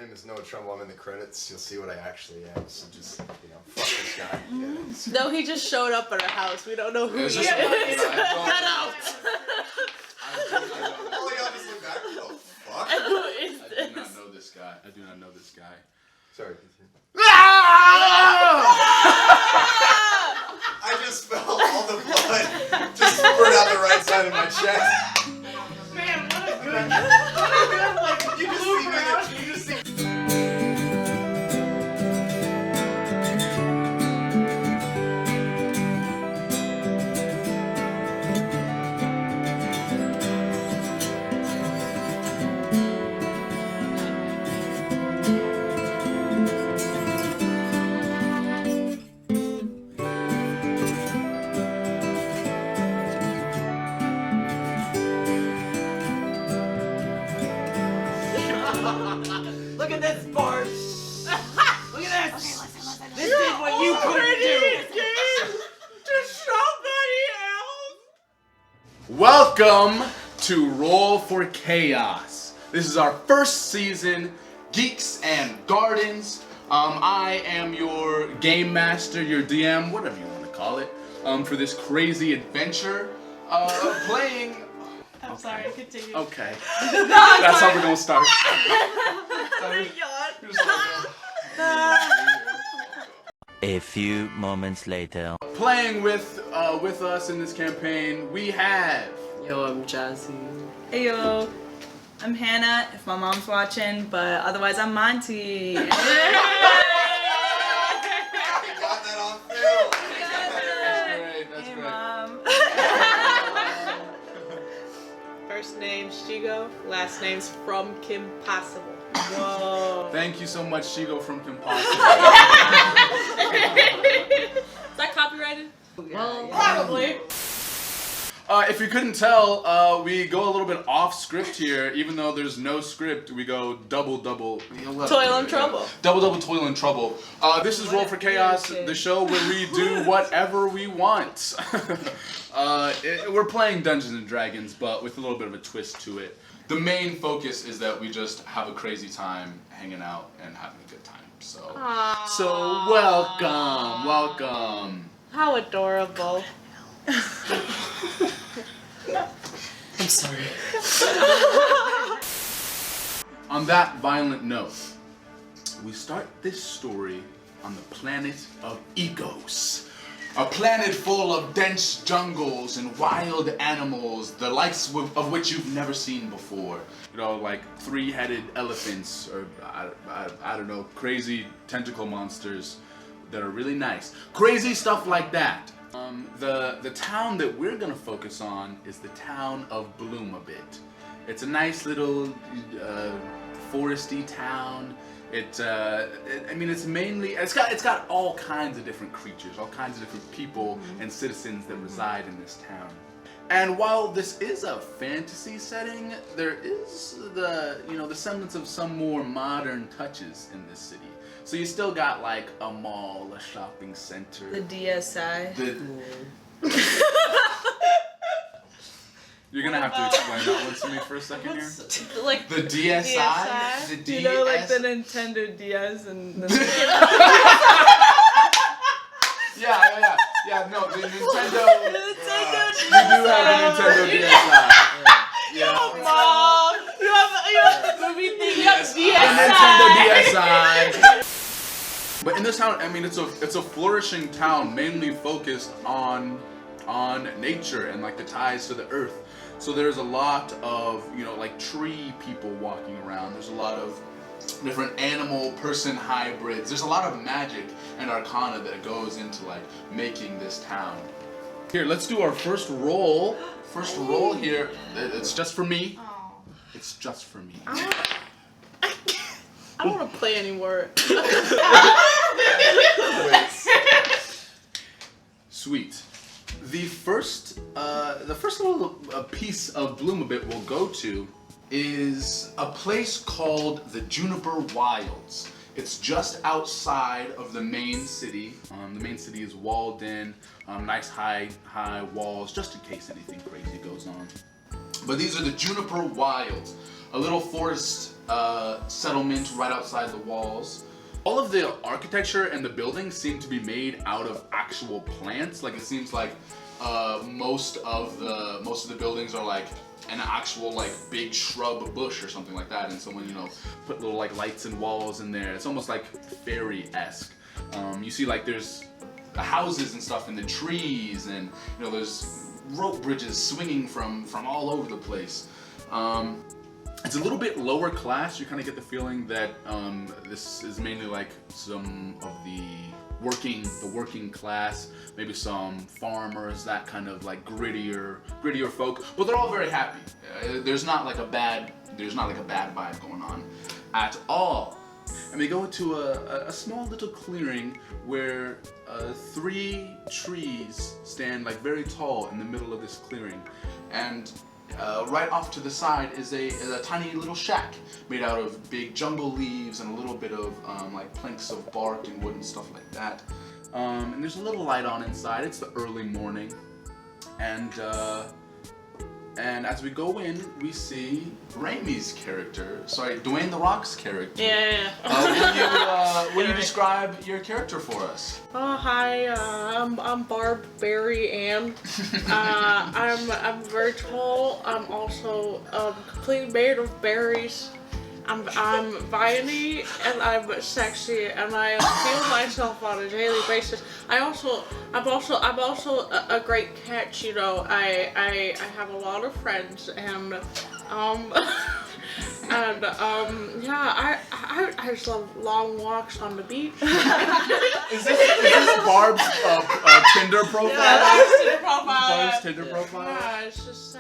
name is Noah Trumble. I'm in the credits. You'll see what I actually am. So just, fuck this guy. Yeah. No, he just showed up at our house. We don't know who he is. Get out! Oh, y'all just look back. What the fuck? Who is I this? do not know this guy. I do not know this guy. Sorry. I just felt all the blood just spurt out the right side of my chest. Man, what a good, like, You just see me. You just see. Look at this, Barb. Look at this. This did what you couldn't do. To somebody else. Welcome to Roll for Chaos. This is our first season, Geeks and Gardens. I am your game master, your DM, whatever you want to call it, for this crazy adventure, playing. I'm sorry, continue. Okay, that's how we're gonna start. A few moments later. Playing with us in this campaign, we have. Yo, I'm Jazmin. Hey yo, I'm Hannah, if my mom's watching, but otherwise I'm Monty. Got that on film. That's Hey great. mom. First name Shigo, last name's from Kim Possible. Whoa. Thank you so much, Shigo from Kim Possible. Is that copyrighted? Well, Probably. If you couldn't tell, we go a little bit off script here. Even though there's no script, we go double. Toil and trouble. Double, toil and trouble. This is Roll for Chaos, the show where we do whatever we want. We're playing Dungeons and Dragons, but with a little bit of a twist to it. The main focus is that we just have a crazy time hanging out and having a good time. So welcome. How adorable. I'm sorry. On that violent note, we start this story on the planet of Egos. A planet full of dense jungles and wild animals, the likes of which you've never seen before. You know, like three-headed elephants, or I don't know, crazy tentacle monsters that are really nice. Crazy stuff like that. The town that we're gonna focus on is the town of Bloomabit. It's a nice little foresty town. It's mainly it's got all kinds of different creatures, all kinds of different people and citizens that reside in this town. And while this is a fantasy setting, there is the semblance of some more modern touches in this city. So you still got like a mall, a shopping center. The DSI. You're gonna have to explain that one to me for a second here. Like The DSI? The DS? You know, like the Nintendo DS and the Yeah, no, the Nintendo. Nintendo We do have a Nintendo DSi. Yeah. Mom, you have the movie thing. You have Nintendo DSi. DSi. But in this town, it's a flourishing town, mainly focused on nature and like the ties to the earth. So there's a lot of like tree people walking around. There's a lot of different animal-person hybrids. There's a lot of magic and arcana that goes into like making this town. Here, let's do our first roll. First roll here. It's just for me. It's just for me. I don't want to play anymore. Sweet. The first little piece of Bloomabit we'll go to is a place called the Juniper Wilds. It's just outside of the main city. The main city is walled in, nice high walls, just in case anything crazy goes on. But these are the Juniper Wilds. a little forest settlement right outside the walls. All of the architecture and the buildings seem to be made out of actual plants. Like it seems like most of the buildings are like an actual like big shrub bush or something like that, and someone put little like lights and walls in there. It's almost like fairy-esque. You see like there's houses and stuff in the trees, and there's rope bridges swinging from all over the place. It's a little bit lower class. You kind of get the feeling that this is mainly like some of the working class, maybe some farmers, that kind of like grittier folk. But they're all very happy. There's not like a bad vibe going on at all. And we go to a small little clearing where 3 trees stand like very tall in the middle of this clearing, and right off to the side is a tiny little shack made out of big jungle leaves and a little bit of like planks of bark and wood and stuff like that. And there's a little light on inside. It's the early morning, and as we go in, we see Raimy's character. Sorry, Dwayne The Rock's character. Yeah. Will you describe your character for us? Oh, hi. I'm barbarian. I'm very tall. I'm also completely made of berries. I'm viney and I'm sexy and I feel myself on a daily basis. I'm also a great catch. I have a lot of friends and yeah, I just love long walks on the beach. Is this Barb's Tinder profile? Yeah, Tinder profile. Barb's Tinder profile? Yeah, it's just,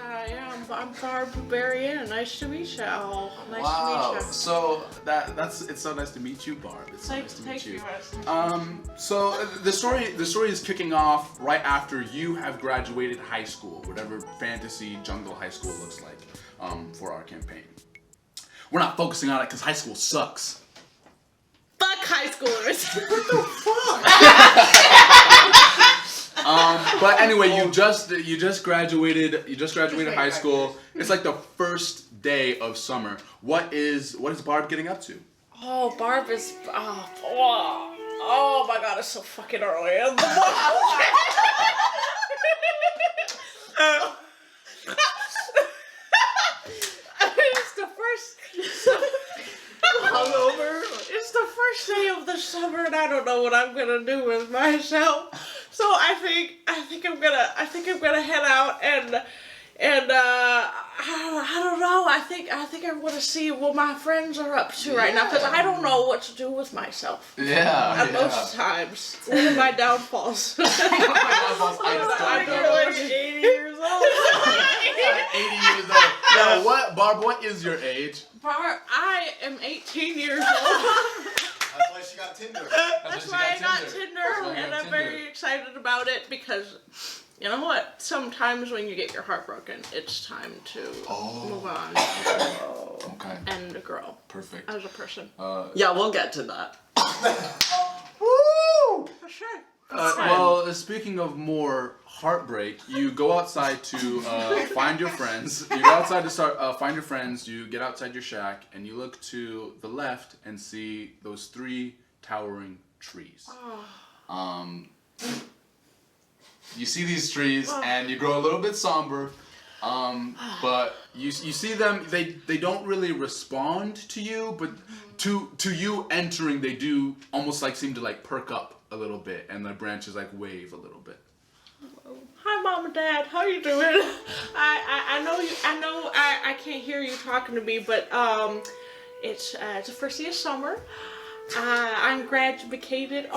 I'm Barbarian. Nice to meet you all. Nice Wow. to meet you. So it's so nice to meet you, Barb. It's so nice to meet you. Thank you. So the story is kicking off right after you have graduated high school, whatever fantasy jungle high school looks like, for our campaign. We're not focusing on it because high school sucks. Fuck high schoolers. But anyway, you just graduated high school. It's like the first day of summer. What is Barb getting up to? Oh, Barb is. Oh my god, it's so fucking early in the morning. It's the first. Hungover. It's the first day of the summer, and I don't know what I'm gonna do with myself. So I think I'm gonna head out and I don't know. I think I'm gonna see what my friends are up to right now, because I don't know what to do with myself. Yeah. At most times, one of my downfalls. I'm like 80 years old. 80 years old. Yeah, Barb, what is your age? Barb, I am 18 years old. That's why she got Tinder. That's why I got Tinder, and I'm very excited about it because, you know what? Sometimes when you get your heart broken, it's time to move on. Okay. And grow. Perfect. As a person. Yeah, we'll get to that. Woo! For sure. Well, speaking of more heartbreak, you go outside to find your friends. You go outside to find your friends. You get outside your shack, and you look to the left and see those 3 towering trees. You see these trees, and you grow a little bit somber. But you see them. They don't really respond to you, but to you entering, they do almost like seem to like perk up a little bit, and the branches like wave a little bit. Hi, Mom and Dad. How you doing? I can't hear you talking to me, but it's the first day of summer. I'm graduated.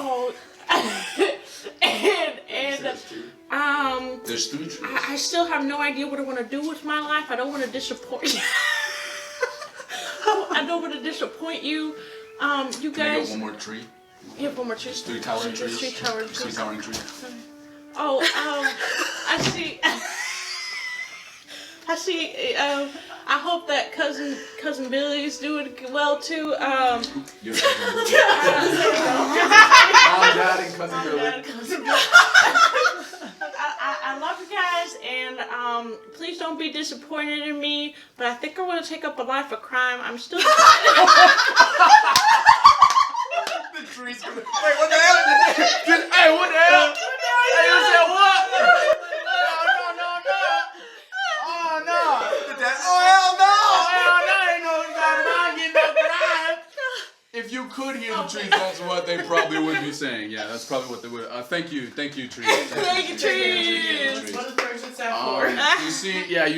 There's 3 trees. I still have no idea what I want to do with my life. I don't want to disappoint you. I don't want to disappoint you. You Can I guys. get one more tree? Yeah, one more tree. 3 towering trees. 3 towering trees. 3 towering trees. Oh, I see. I see. I hope that cousin Billy's doing well too. Your cousin Billy. Mom, Dad, and cousin Billy. I I love you guys, and please don't be disappointed in me. But I think I'm gonna take up a life of crime. I'm still. The tree's gonna. Wait, what the hell? Hey, what the hell? Hey, you said what? No. Oh, hell no! Ain't no I'm getting no crime. If you could hear the trees, that's what they probably would be saying. Yeah, that's probably what they would. Thank you, trees. Thank you, trees. What does person sound for? You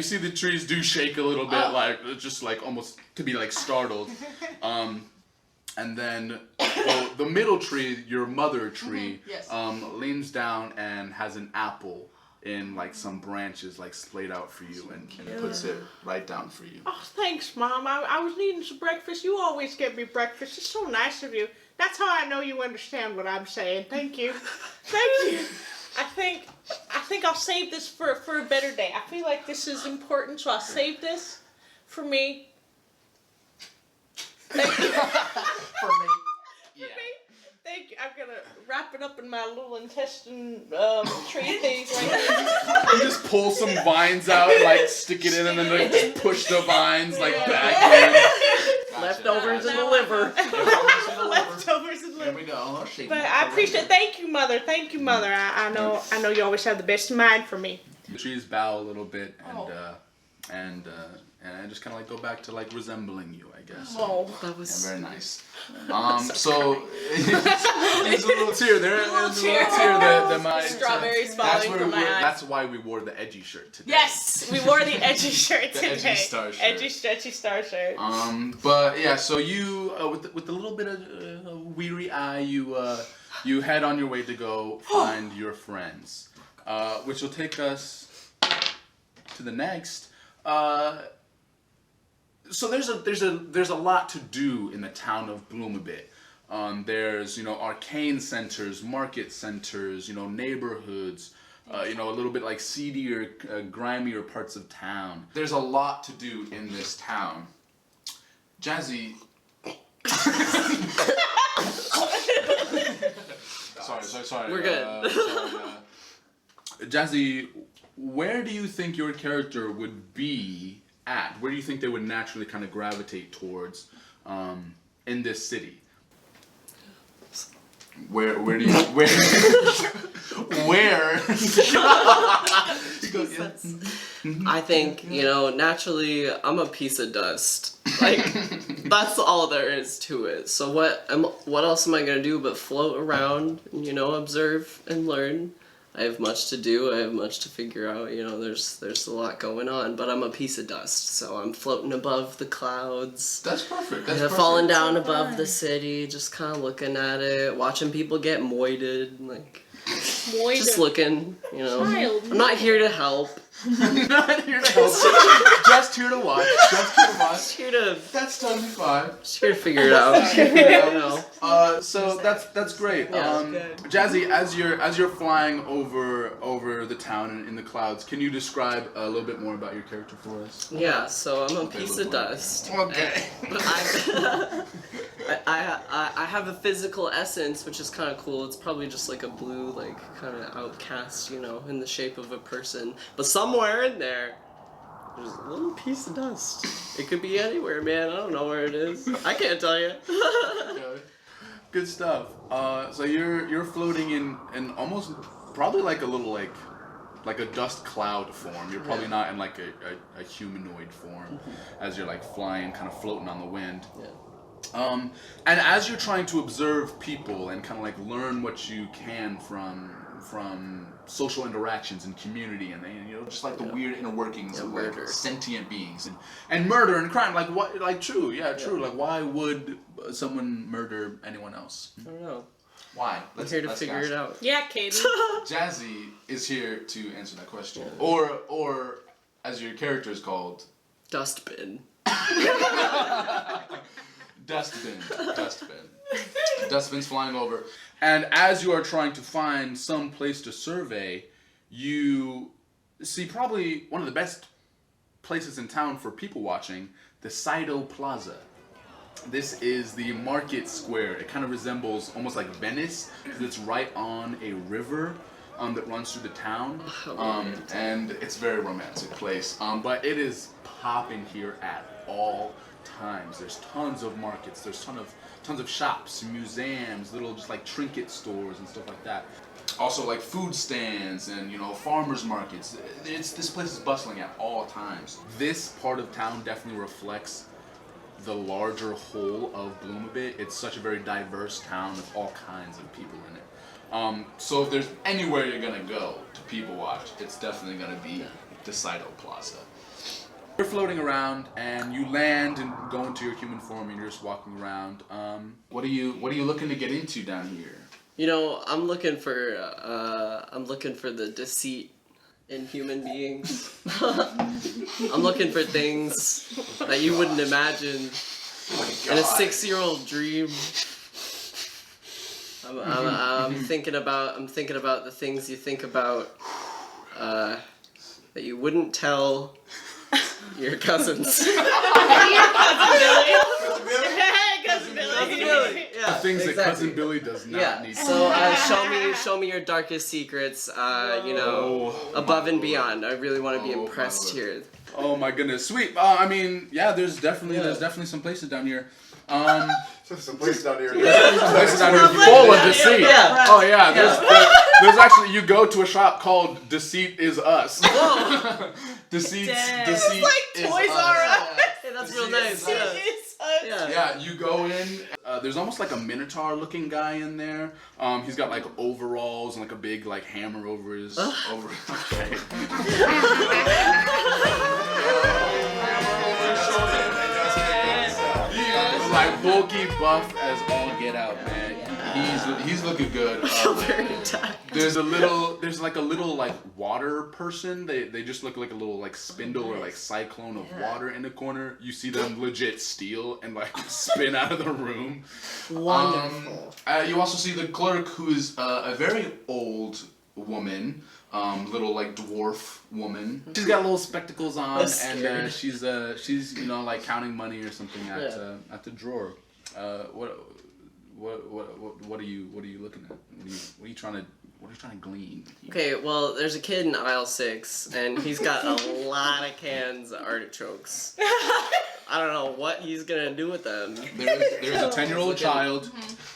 see the trees do shake a little bit, like just like almost to be like startled. And then, well, the middle tree, your mother tree, Yes. leans down and has an apple in like some branches like splayed out for you and puts it right down for you. Oh, thanks, Mom. I was needing some breakfast. You always get me breakfast. It's so nice of you. That's how I know you understand what I'm saying. Thank you. Thank you. I think I'll save this for a better day. I feel like this is important, so I'll save this for me. Thank you. For me. Yeah. Thank you. I'm gonna wrap it up in my little intestine tree things right here. You just pull some vines out, like stick it in, and then like, just push the vines like back in. Gotcha. Leftovers in the liver. Leftovers in the There liver. we go. But I appreciate. Thank you, Mother. Thank you, Mother. I know you always have the best in mind for me. The trees bow a little bit, and I just kind of like go back to like resembling you, I guess. Oh, That was Yeah, very nice. So there's a little tear there. There's a little tear that might. Strawberries That's falling where from my eyes. That's why we wore the edgy shirt today. yes, we wore the edgy shirt The today. edgy star shirt. Edgy, stretchy star shirt. But yeah, so you with a little bit of weary eye, you head on your way to go find your friends, which will take us to the next. So there's a lot to do in the town of Bloomabit. There's arcane centers, market centers, neighborhoods, a little bit like seedier, grimier parts of town. There's a lot to do in this town. Jazzy. Sorry. We're good. Jazzy, where do you think your character would be at? Where do you think they would naturally kind of gravitate towards in this city? Where do you where You go, yeah. I think, naturally, I'm a piece of dust. Like, that's all there is to it. So what else am I gonna do but float around and, observe and learn? I have much to do. I have much to figure out. There's a lot going on, but I'm a piece of dust, so I'm floating above the clouds. That's perfect. Falling down above the city, just kind of looking at it, watching people get moited, like just looking. Child. I'm not here to help. Not here to help. Just here to watch. Just here to That's totally fine. figure it out. So that's great. Jazzy, as you're flying over the town and in the clouds, can you describe a little bit more about your character for us? Yeah, so I'm a piece of dust. Okay. I have a physical essence, which is kind of cool. It's probably just like a blue, like kind of outcast, in the shape of a person. But somewhere in there, there's a little piece of dust. It could be anywhere, man. I don't know where it is. I can't tell you. Okay. Good stuff. So you're floating in almost probably like a little like a dust cloud form. You're probably not in like a humanoid form as you're like flying, kind of floating on the wind. Yeah. And as you're trying to observe people and kind of like learn what you can from social interactions and community and just like the weird inner workings of like sentient beings and murder and crime, like what, like true, like why would someone murder anyone else? I don't know. Why? I'm here to figure it out. Yeah, Kaedyn. Jazzy is here to answer that question, or as your character is called, Dustbin. Dustbin. Dustbin's flying over. And as you are trying to find some place to survey, you see probably one of the best places in town for people watching, the Saido Plaza. This is the market square. It kind of resembles almost like Venice because it's right on a river. that runs through the town, and it's a very romantic place. But it is popping here at all times. There's tons of markets. There's tons of shops, museums, little just like trinket stores and stuff like that. Also like food stands and farmers markets. This place is bustling at all times. This part of town definitely reflects the larger whole of Bloom a bit. It's such a very diverse town with all kinds of people in it. So if there's anywhere you're gonna go to people watch, it's definitely gonna be the Saito Plaza. You're floating around and you land and go into your human form and you're just walking around. What are you looking to get into down here? I'm looking for the deceit in human beings. I'm looking for things that you wouldn't imagine in a 6-year-old dream. I'm thinking about the things you think about that you wouldn't tell your cousins. Cousin Billy. Yeah, the things exactly. that Cousin Billy does not need to So know. show me your darkest secrets. Above and beyond. I really want to be impressed here. Oh my goodness, sweet. There's definitely some places down here. Some place down here. Places down here full of deceit. Yeah. Oh yeah. There's actually, you go to a shop called Deceit Is Us. Deceit It's like is Toys Us. R Us. Hey, that's real nice. Yeah. Yeah, you go in. There's almost like a minotaur-looking guy in there. He's got like overalls and like a big like hammer over his over. Okay. He's like bulky, buff as all get out, man. He's looking good. There's a little like water person. They just look like a little like spindle or like cyclone of water in the corner. You see them legit steal and like spin out of the room. Wonderful. You also see the clerk, who's a very old woman, little like dwarf woman. She's got little spectacles on, and she's like counting money or something at the drawer. What are you looking at? What are you trying to glean? Okay, well, there's a kid in aisle 6, and he's got a lot of cans of artichokes. I don't know what he's gonna do with them. There's a 10-year-old child.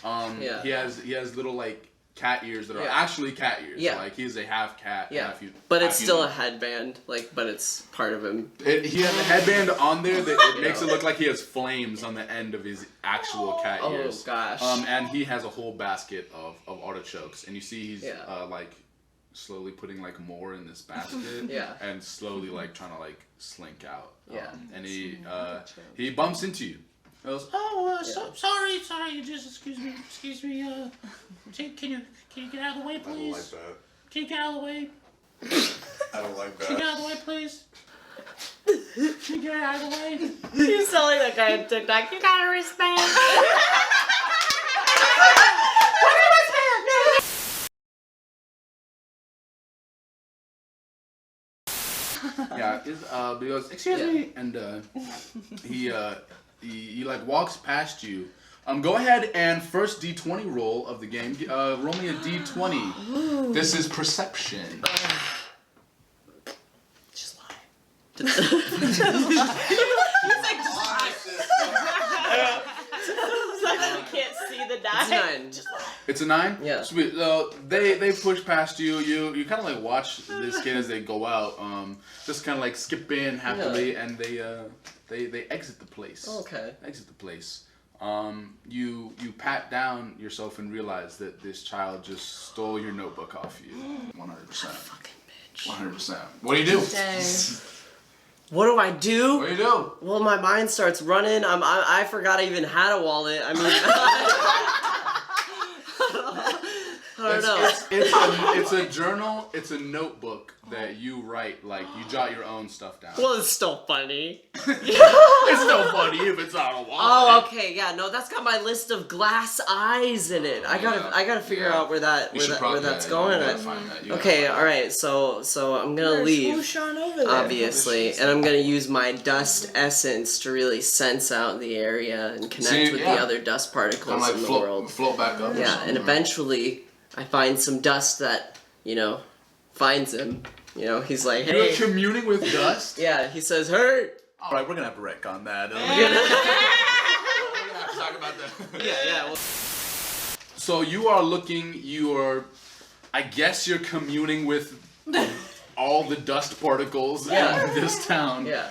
Yeah. He has little like cat ears that are actually cat ears. Yeah. Like he's a half cat. Yeah. half But it's still a human. headband, but it's part of him. He has a headband on there that makes it look like he has flames on the end of his actual cat ears. Oh gosh. And he has a whole basket of artichokes, and you see he's like slowly putting like more in this basket. Yeah. And slowly like trying to like slink out. Yeah. And he bumps into you. He goes, sorry, just excuse me, can you get out of the way, I don't please? like that. Can you get out of the way? I don't like Can you get that. out of the way, please? Can you get out of the way? You sound like that guy on TikTok. You got a wristband. he goes, excuse me, and he like walks past you. Go ahead and first D20 roll of the game. Roll me a D20. This is perception. Just lie. I can't see the die. It's 9. Just lie. It's a 9? Yeah. Sweet. So they push past you. You kind of like watch this kid as they go out. Just kind of like skip in happily, and they exit the place. Okay. Exit the place. You pat down yourself and realize that this child just stole your notebook off you. 100%. Fucking bitch. 100%. What do you do? Dang. What do I do? What do you do? Well, my mind starts running. I forgot I even had a wallet. I mean, I don't know. It's a journal. It's a notebook that you write. Like you jot your own stuff down. Well, it's still funny. It's so funny if it's on a wallet. Oh, okay, yeah, no, that's got my list of glass eyes in it. I gotta figure out where that's going. Okay, all right, so I'm gonna leave, Swoosh on over there. obviously, and I'm gonna use my dust essence to really sense out the area and connect with the other dust particles in the world. Float back up. Yeah, and eventually I find some dust that finds him. He's like, You're hey. communing with dust? Yeah, he says, hurt. Alright, we're gonna have to retcon that. We're gonna have to talk about that. Yeah. Well, So I guess you're communing with all the dust particles in this town. yeah.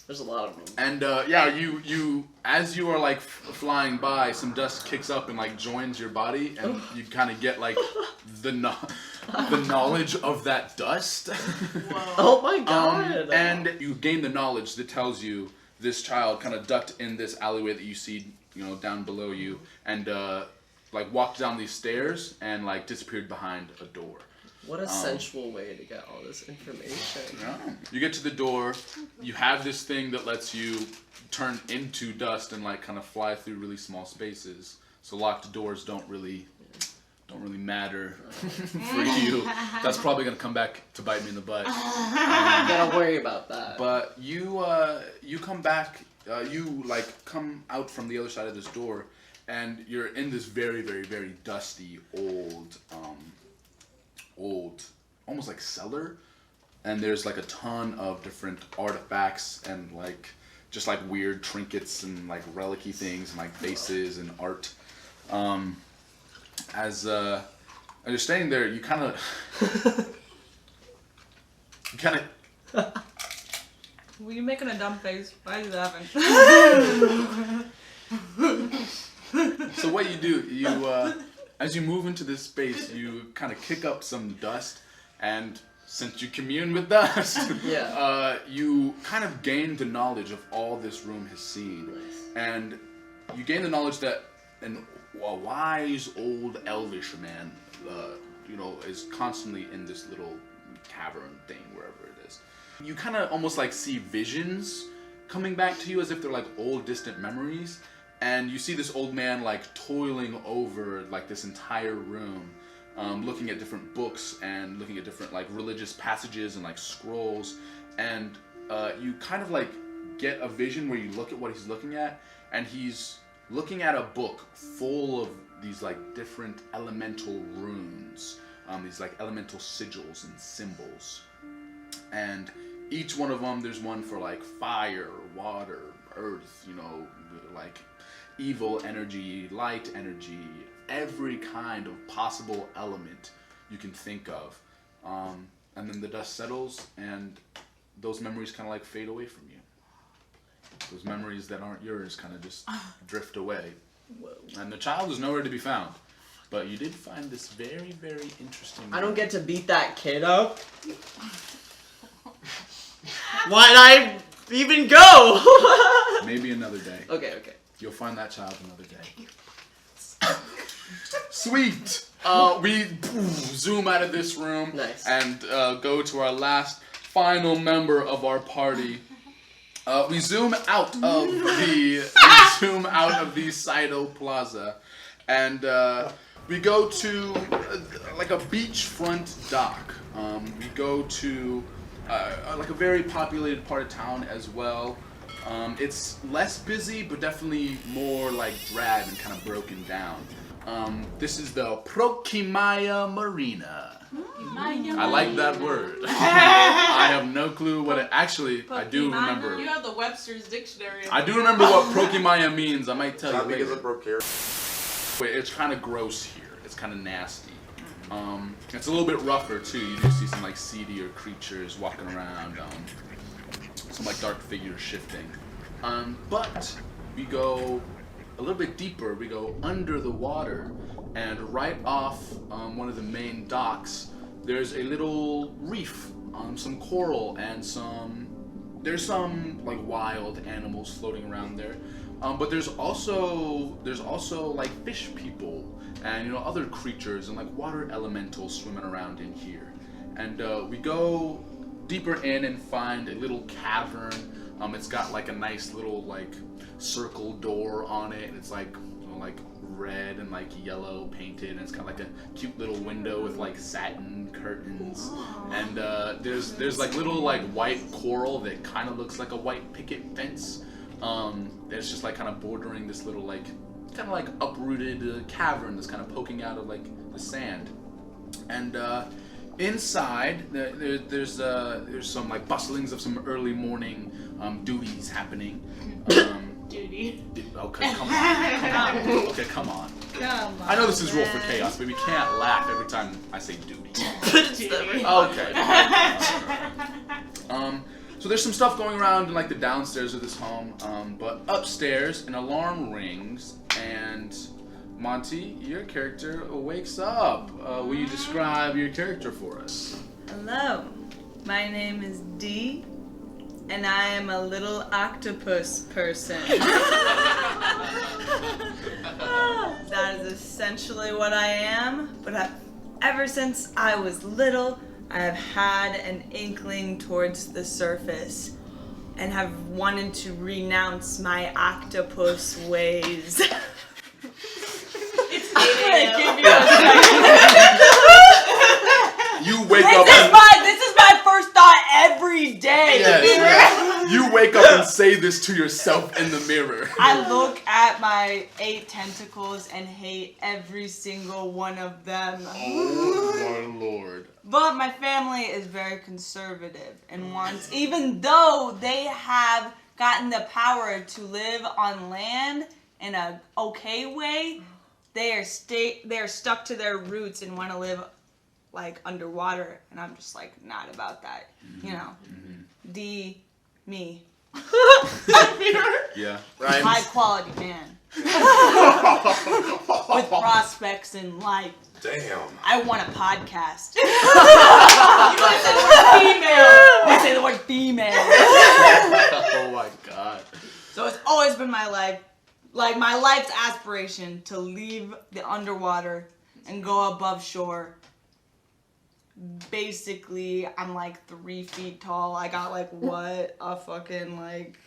There's a lot of them. And you as you are like flying by, some dust kicks up and like joins your body, and you kind of get like the knowledge of that dust. Oh my god! And you gain the knowledge that tells you this child kind of ducked in this alleyway that you see, down below you, and like walked down these stairs and like disappeared behind a door. What a sensual way to get all this information. Yeah. You get to the door, you have this thing that lets you turn into dust and like kind of fly through really small spaces. So locked doors don't really matter for you. That's probably gonna come back to bite me in the butt. Gotta worry about that. But you come back, you like come out from the other side of this door, and you're in this very, very, very dusty old, almost like cellar, and there's like a ton of different artifacts and like just like weird trinkets and like relic-y things and like faces and art. As you're standing there, you kind of Were you making a dumb face? Why are you laughing? So what you do, as you move into this space, you kind of kick up some dust, and since you commune with dust, you kind of gain the knowledge of all this room has seen. And you gain the knowledge that a wise old elvish man, is constantly in this little cavern thing, wherever it is. You kind of almost like see visions coming back to you as if they're like old distant memories. And you see this old man like toiling over like this entire room, looking at different books and looking at different like religious passages and like scrolls. And you kind of like get a vision where you look at what he's looking at, and he's looking at a book full of these like different elemental runes, these like elemental sigils and symbols. And each one of them, there's one for like fire, water, earth, like evil energy, light energy, every kind of possible element you can think of. And then the dust settles, and those memories kind of like fade away from you. Those memories that aren't yours kind of just drift away. Whoa. And the child is nowhere to be found. But you did find this very, very interesting... I don't get to beat that kid up? Why'd I even go? Maybe another day. Okay. You'll find that child another day. Sweet! We zoom out of this room. Nice. And go to our last, final member of our party. We zoom out of the Saito Plaza, and we go to like a beachfront dock. We go to like a very populated part of town as well. It's less busy, but definitely more like drab and kind of broken down. This is the Prokimaya Marina. I like that word. I have no clue what it actually. I do remember. You have the Webster's Dictionary. I do remember what Prokimaya means. I might tell you Not because later. it broke here. Wait, it's kind of gross here. It's kind of nasty. It's a little bit rougher too. You do see some like seedier creatures walking around. Some like dark figures shifting. But we go a little bit deeper. We go under the water, and right off one of the main docks, there's a little reef, some coral, and there's some like wild animals floating around there. But there's also like fish people and other creatures and like water elementals swimming around in here. And we go deeper in and find a little cavern. It's got like a nice little like circle door on it, and it's like like red and like yellow painted, and it's got like a cute little window with like satin curtains. And there's like little like white coral that kind of looks like a white picket fence. It's just like kind of bordering this little like kind of like uprooted cavern that's kind of poking out of like the sand. And inside, there's some like bustlings of some early morning duties happening. Duty. Okay, come on. Okay, come on. Come on. I know this is Roll for Chaos, but we can't laugh every time I say duty. Okay. So there's some stuff going around in like the downstairs of this home, but upstairs an alarm rings and Monty, your character wakes up. Will you describe your character for us? Hello, my name is Dee, and I am a little octopus person. That is essentially what I am, but ever since I was little, I have had an inkling towards the surface and have wanted to renounce my octopus ways. You wake up. This is my first thought every day. Yes. You wake up and say this to yourself in the mirror. I look at my 8 tentacles and hate every single one of them. Oh my lord. But my family is very conservative and wants, even though they have gotten the power to live on land in a okay way, they are stuck to their roots and want to live like underwater, and I'm just like not about that, you know. Me. Yeah. High quality man. With prospects in life. Damn. I want a podcast. You want to say the word female. I say the word female. Oh my god. So it's always been my life, like my life's aspiration to leave the underwater and go above shore. Basically, I'm like 3 feet tall. I got like what? A fucking like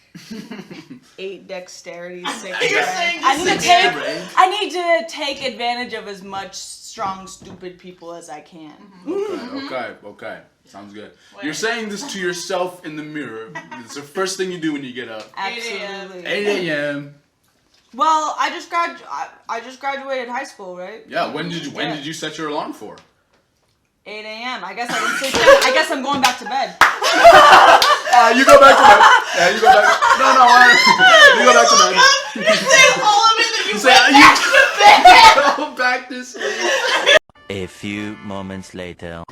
8 dexterity, 6 strength. I need to take advantage of as much strong, stupid people as I can. Okay. Sounds good. You're saying this to yourself in the mirror. It's the first thing you do when you get up. Absolutely. 8 a.m. Well, I just graduated high school, right? Yeah. When did you set your alarm for? 8 a.m. I guess I can sleep. I guess I'm going back to bed. You go back to bed. Yeah, you go back. No. You go back to bed. You say all of it that you Go back to sleep. A few moments later.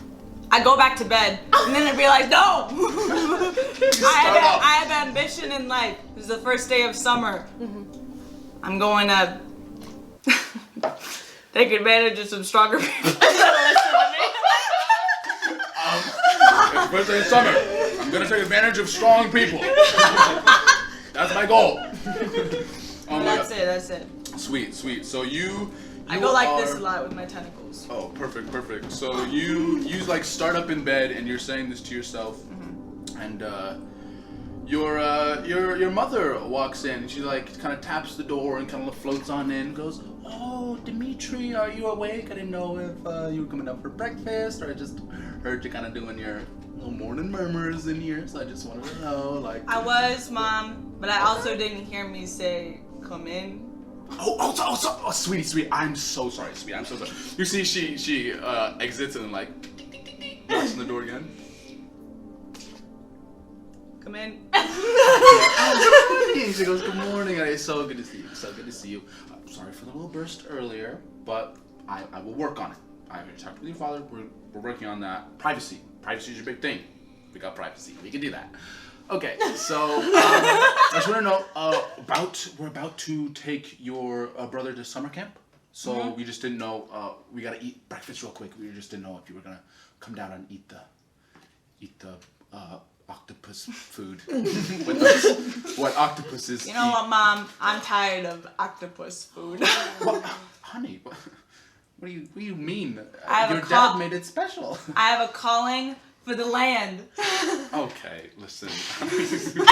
I go back to bed, and then I realize, no! I have ambition in life. This is the first day of summer. I'm going to take advantage of some stronger people. It's the first day of summer. I'm gonna take advantage of strong people. That's my goal. That's it. Sweet. So you I go like this a lot with my tentacles. Oh, perfect. So you like start up in bed and you're saying this to yourself, and your mother walks in and she like kind of taps the door and kind of floats on in and goes, "Oh, Dimitri, are you awake? I didn't know if you were coming up for breakfast, or I just heard you kind of doing your little morning murmurs in here, so I just wanted to know, like." I was, Mom, but I also didn't hear me say, "Come in." Oh, sweetie, I'm so sorry, sweetie, I'm so sorry. You see, she exits and like knocks on the door again. Come in. She goes, "Good morning. It's so good to see you. I'm sorry for the little burst earlier, but I will work on it. I talked with your father. We're working on that. Privacy is your big thing. We got privacy. We can do that." Okay, so I just want to know we're about to take your brother to summer camp. So we just didn't know. We gotta eat breakfast real quick. We just didn't know if you were gonna come down and eat the octopus food with us. What octopuses? You know what, Mom? I'm tired of octopus food. What? Honey, what do you mean? Your dad made it special. I have a calling for the land. Okay, listen. Listen,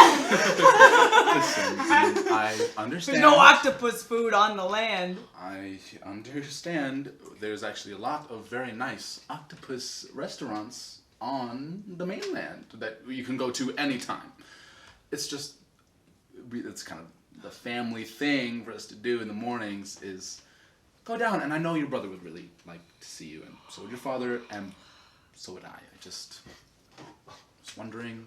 I understand. There's no octopus food on the land. I understand. There's actually a lot of very nice octopus restaurants on the mainland that you can go to anytime. It's just, it's kind of the family thing for us to do in the mornings is go down. And I know your brother would really like to see you, and so would your father, and so would I. I just was wondering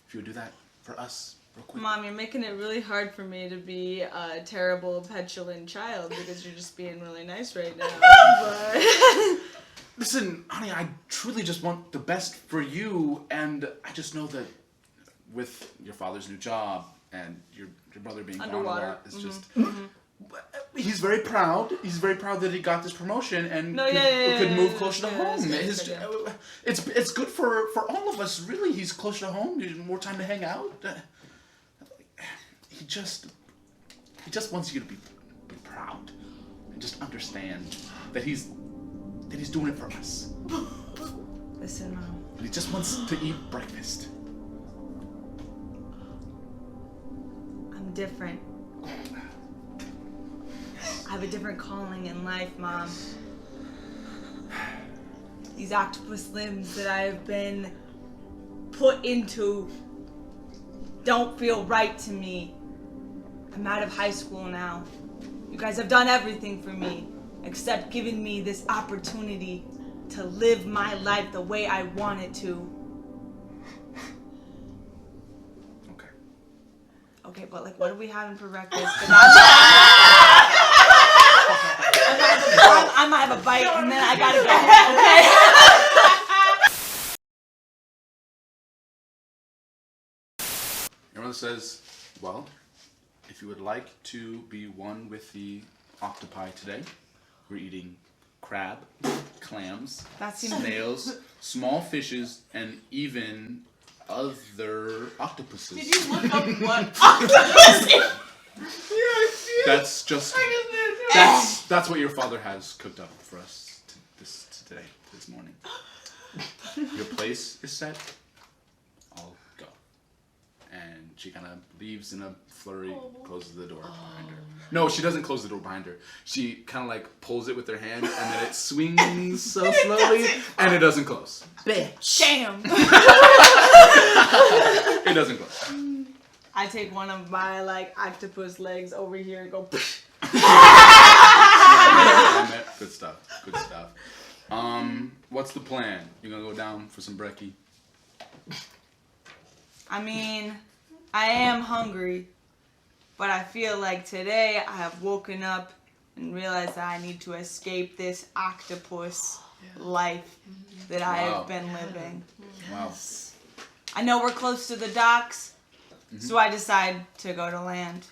if you would do that for us real quick. Mom, you're making it really hard for me to be a terrible, petulant child because you're just being really nice right now. But Listen, honey, I truly just want the best for you, and I just know that with your father's new job and your brother being gone a lot, it's just... He's very proud. He's very proud that he got this promotion and could move closer to home. It's good for all of us, really. He's closer to home. There's more time to hang out. He just wants you to be proud and just understand that he's doing it for us. Listen, Mom. And he just wants to eat breakfast. I'm different. I have a different calling in life, Mom. These octopus limbs that I have been put into don't feel right to me. I'm out of high school now. You guys have done everything for me, except giving me this opportunity to live my life the way I want it to. Okay, but like, what are we having for breakfast? I might have a bite and then I gotta go, okay? Your mother says, well, if you would like to be one with the octopi today, we're eating crab, clams, snails, small fishes, and even other octopuses. Did you look up what octopus is? That's just that's what your father has cooked up for us today, this morning. Your place is set. I'll go. And she kind of leaves in a flurry, closes the door behind her. No, she doesn't close the door behind her. She kind of like pulls it with her hand, and then it swings so slowly, and it doesn't close. Bitch. Damn. It doesn't close. I take one of my like octopus legs over here and go. Good stuff. Good stuff. What's the plan? You gonna go down for some brekkie? I mean, I am hungry, but I feel like today I have woken up and realized that I need to escape this octopus life that I have been living. Wow. I know we're close to the docks, so I decide to go to land.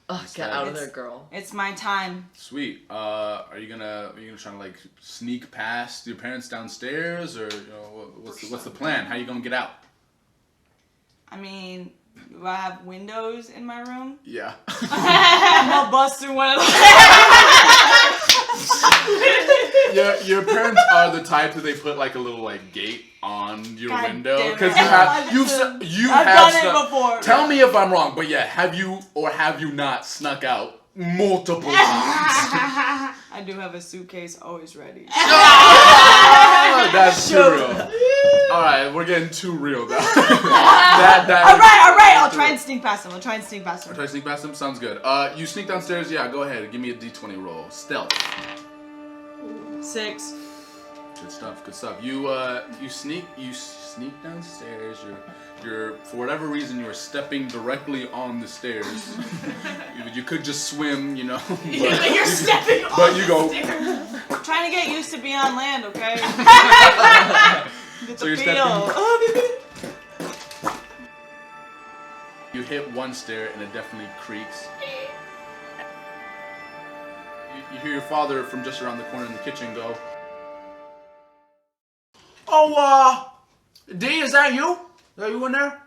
Oh, get out of there, girl. It's my time. Sweet. Are you gonna try to like sneak past your parents downstairs, or what's the plan? How you gonna get out? I mean, do I have windows in my room? Yeah. I'm gonna bust through one of those. Your parents are the type that they put like a little like gate on your God window damn it. because you I've have done it before. Tell me if I'm wrong, but yeah, have you not snuck out multiple times? I do have a suitcase always ready. That's too real. All right, we're getting too real now. All right. I'll try and sneak past him. Try to sneak past him. Sounds good. You sneak downstairs. Yeah, go ahead. Give me a D20 roll. Stealth. 6. Good stuff. You sneak downstairs. You're for whatever reason you're stepping directly on the stairs. You could just swim, You're stepping on but you go. I'm trying to get used to being on land, okay? So you're stepping. You hit one stair and it definitely creaks. You hear your father from just around the corner in the kitchen go, Oh, D, is that you? Are you in there?